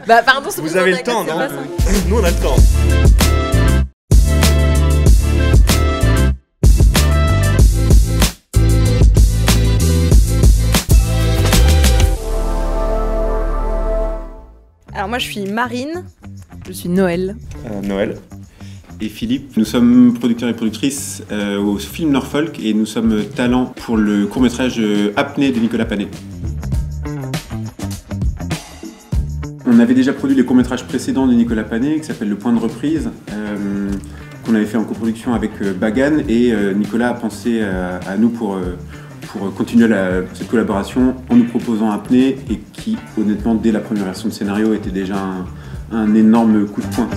Bah pardon, c'est Vous avez le temps, non? Nous on a le temps. Alors moi je suis Marine. Je suis Noël. Noël. Et Philippe, nous sommes producteurs et productrices au film Norfolk et nous sommes talents pour le court-métrage Apnée de Nicolas Panet. On avait déjà produit les courts-métrages précédents de Nicolas Panet qui s'appelle Le Point de reprise, qu'on avait fait en coproduction avec Bagan, et Nicolas a pensé à nous pour continuer cette collaboration en nous proposant Apnée, et qui honnêtement dès la première version de scénario était déjà un énorme coup de poing.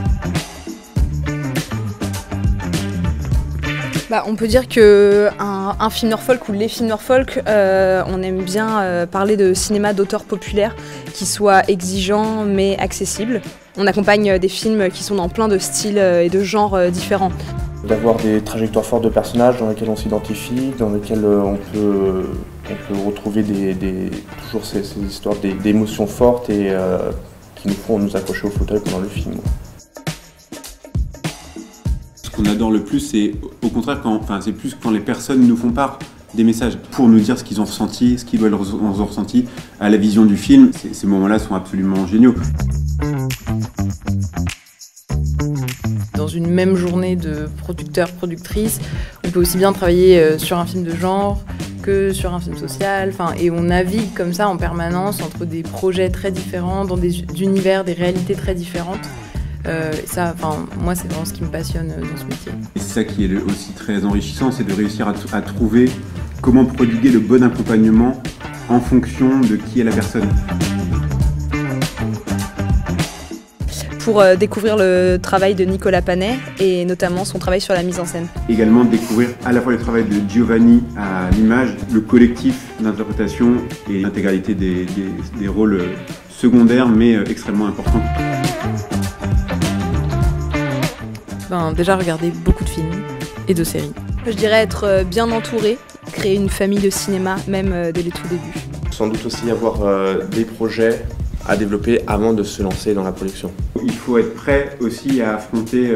Bah, on peut dire qu'un film Norfolk ou les films Norfolk, on aime bien parler de cinéma d'auteur populaire qui soit exigeant mais accessible. On accompagne des films qui sont dans plein de styles et de genres différents. D'avoir des trajectoires fortes de personnages dans lesquels on s'identifie, dans lesquels on peut retrouver toujours ces histoires d'émotions fortes et qui nous font nous accrocher au fauteuil pendant le film. Ce qu'on adore le plus, c'est au contraire c'est plus quand les personnes nous font part des messages pour nous dire ce qu'ils ont ressenti, ce qu'ils ont ressenti à la vision du film. Ces moments-là sont absolument géniaux. Dans une même journée de producteur-productrice, on peut aussi bien travailler sur un film de genre que sur un film social, et on navigue comme ça en permanence entre des projets très différents, dans des univers, des réalités très différentes. Moi, c'est vraiment ce qui me passionne dans ce métier. Et c'est ça qui est aussi très enrichissant, c'est de réussir à trouver comment prodiguer le bon accompagnement en fonction de qui est la personne. Pour découvrir le travail de Nicolas Panet et notamment son travail sur la mise en scène. Également découvrir à la fois le travail de Giovanni à l'image, le collectif d'interprétation et l'intégralité des rôles secondaires mais extrêmement importants. Déjà regarder beaucoup de films et de séries. Je dirais être bien entouré, créer une famille de cinéma même dès les tout débuts. Sans doute aussi avoir des projets à développer avant de se lancer dans la production. Il faut être prêt aussi à affronter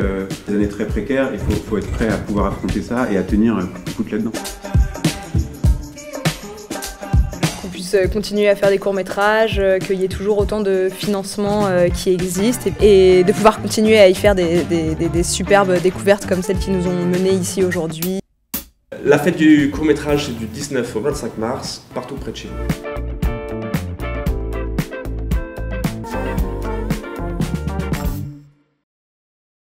des années très précaires, il faut être prêt à pouvoir affronter ça et à tenir toute là-dedans. Qu'on puisse continuer à faire des courts-métrages, qu'il y ait toujours autant de financements qui existent et de pouvoir continuer à y faire des superbes découvertes comme celles qui nous ont menées ici aujourd'hui. La fête du court-métrage, c'est du 19 au 25 mars, partout près de chez vous.